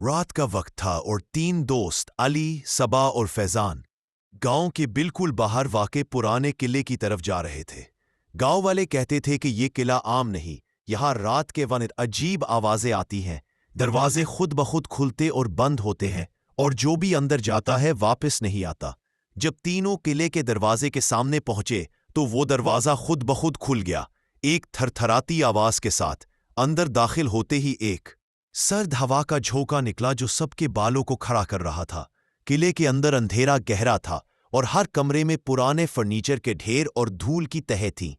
رات کا وقت تھا اور تین دوست علی، صبا اور فیضان گاؤں کے بالکل باہر واقع پرانے قلعے کی طرف جا رہے تھے۔ گاؤں والے کہتے تھے کہ یہ قلعہ عام نہیں، یہاں رات کے وقت عجیب آوازیں آتی ہیں، دروازے خود بخود کھلتے اور بند ہوتے ہیں، اور جو بھی اندر جاتا ہے واپس نہیں آتا۔ جب تینوں قلعے کے دروازے کے سامنے پہنچے تو وہ دروازہ خود بخود کھل گیا، ایک تھرتھراتی آواز کے ساتھ۔ اندر داخل ہوتے ہی ایک سرد ہوا کا جھونکا نکلا جو سب کے بالوں کو کھڑا کر رہا تھا۔ قلعے کے اندر اندھیرا گہرا تھا اور ہر کمرے میں پرانے فرنیچر کے ڈھیر اور دھول کی تہیں تھیں۔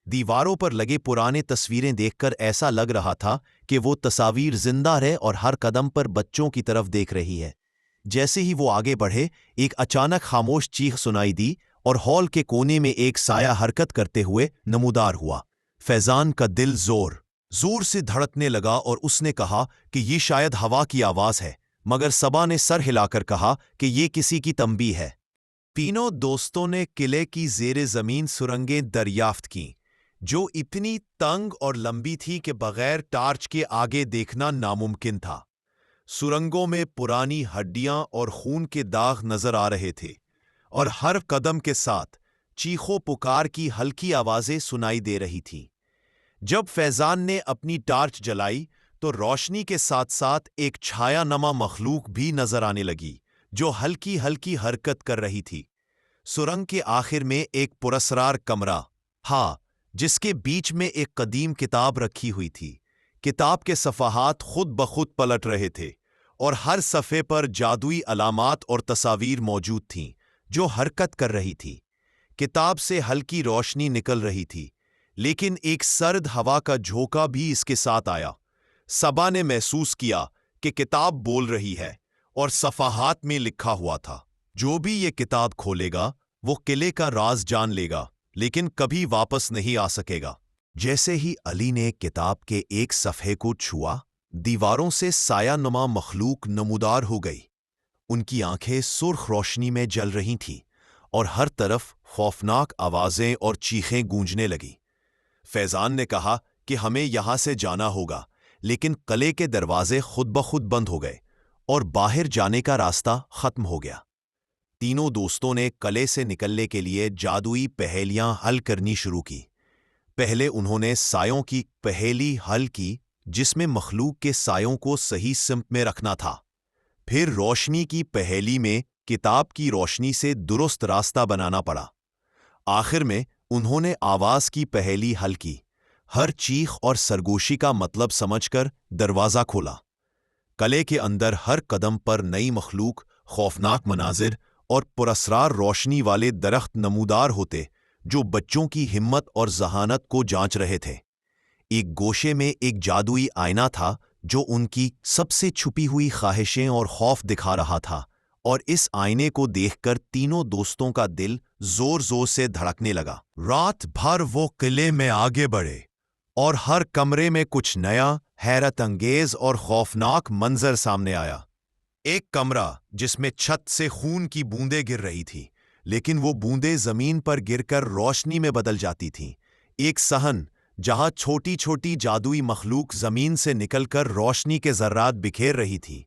دیواروں پر لگے پرانے تصویریں دیکھ کر ایسا لگ رہا تھا کہ وہ تصاویر زندہ ہے اور ہر قدم پر بچوں کی طرف دیکھ رہی ہے۔ جیسے ہی وہ آگے بڑھے، ایک اچانک خاموش چیخ سنائی دی اور ہال کے کونے میں ایک سایہ حرکت کرتے ہوئے نمودار ہوا۔ فیضان کا دل زور زور سے دھڑکنے لگا اور اس نے کہا کہ یہ شاید ہوا کی آواز ہے، مگر صبا نے سر ہلا کر کہا کہ یہ کسی کی تنبیہ ہے۔ تینوں دوستوں نے قلعے کی زیر زمین سرنگیں دریافت کیں، جو اتنی تنگ اور لمبی تھی کہ بغیر ٹارچ کے آگے دیکھنا ناممکن تھا۔ سرنگوں میں پرانی ہڈیاں اور خون کے داغ نظر آ رہے تھے، اور ہر قدم کے ساتھ چیخو پکار کی ہلکی آوازیں سنائی دے رہی تھیں۔ جب فیضان نے اپنی ٹارچ جلائی تو روشنی کے ساتھ ساتھ ایک چھایا نما مخلوق بھی نظر آنے لگی، جو ہلکی ہلکی حرکت کر رہی تھی۔ سرنگ کے آخر میں ایک پراسرار کمرہ، جس کے بیچ میں ایک قدیم کتاب رکھی ہوئی تھی۔ کتاب کے صفحات خود بخود پلٹ رہے تھے، اور ہر صفحے پر جادوئی علامات اور تصاویر موجود تھیں جو حرکت کر رہی تھی۔ کتاب سے ہلکی روشنی نکل رہی تھی، لیکن ایک سرد ہوا کا جھونکا بھی اس کے ساتھ آیا۔ صبا نے محسوس کیا کہ کتاب بول رہی ہے، اور صفحات میں لکھا ہوا تھا، جو بھی یہ کتاب کھولے گا وہ قلعے کا راز جان لے گا، لیکن کبھی واپس نہیں آ سکے گا۔ جیسے ہی علی نے کتاب کے ایک صفحے کو چھوا، دیواروں سے سایہ نما مخلوق نمودار ہو گئی۔ ان کی آنکھیں سرخ روشنی میں جل رہی تھیں، اور ہر طرف خوفناک آوازیں اور چیخیں گونجنے لگیں۔ فیضان نے کہا کہ ہمیں یہاں سے جانا ہوگا، لیکن قلعے کے دروازے خود بخود بند ہو گئے اور باہر جانے کا راستہ ختم ہو گیا۔ تینوں دوستوں نے قلعے سے نکلنے کے لیے جادوئی پہیلیاں حل کرنی شروع کی۔ پہلے انہوں نے سایوں کی پہیلی حل کی، جس میں مخلوق کے سایوں کو صحیح سمت میں رکھنا تھا۔ پھر روشنی کی پہیلی میں کتاب کی روشنی سے درست راستہ بنانا پڑا۔ آخر میں انہوں نے آواز کی پہیلی حل کی، ہر چیخ اور سرگوشی کا مطلب سمجھ کر دروازہ کھولا۔ قلعے کے اندر ہر قدم پر نئی مخلوق، خوفناک مناظر اور پراسرار روشنی والے درخت نمودار ہوتے، جو بچوں کی ہمت اور ذہانت کو جانچ رہے تھے۔ ایک گوشے میں ایک جادوئی آئینہ تھا جو ان کی سب سے چھپی ہوئی خواہشیں اور خوف دکھا رہا تھا، اور اس آئینے کو دیکھ کر تینوں دوستوں کا دل زور زور سے دھڑکنے لگا۔ رات بھر وہ قلعے میں آگے بڑھے، اور ہر کمرے میں کچھ نیا، حیرت انگیز اور خوفناک منظر سامنے آیا۔ ایک کمرہ جس میں چھت سے خون کی بوندیں گر رہی تھیں، لیکن وہ بوندیں زمین پر گر کر روشنی میں بدل جاتی تھیں۔ ایک صحن جہاں چھوٹی چھوٹی جادوئی مخلوق زمین سے نکل کر روشنی کے ذرات بکھیر رہی تھی۔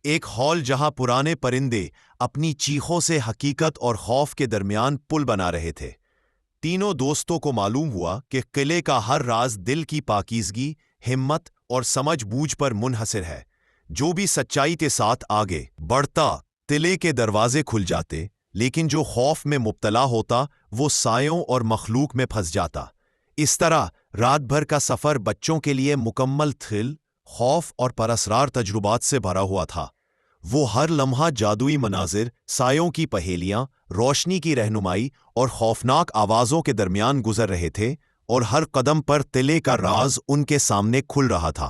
ایک ہال جہاں پرانے پرندے اپنی چیخوں سے حقیقت اور خوف کے درمیان پل بنا رہے تھے۔ تینوں دوستوں کو معلوم ہوا کہ قلعے کا ہر راز دل کی پاکیزگی، ہمت اور سمجھ بوجھ پر منحصر ہے۔ جو بھی سچائی کے ساتھ آگے بڑھتا، قلعے کے دروازے کھل جاتے، لیکن جو خوف میں مبتلا ہوتا وہ سایوں اور مخلوق میں پھنس جاتا۔ اس طرح رات بھر کا سفر بچوں کے لیے مکمل تھرل، خوف اور پراسرار تجربات سے بھرا ہوا تھا۔ وہ ہر لمحہ جادوئی مناظر، سایوں کی پہیلیاں، روشنی کی رہنمائی اور خوفناک آوازوں کے درمیان گزر رہے تھے، اور ہر قدم پر قلعے کا راز ان کے سامنے کھل رہا تھا۔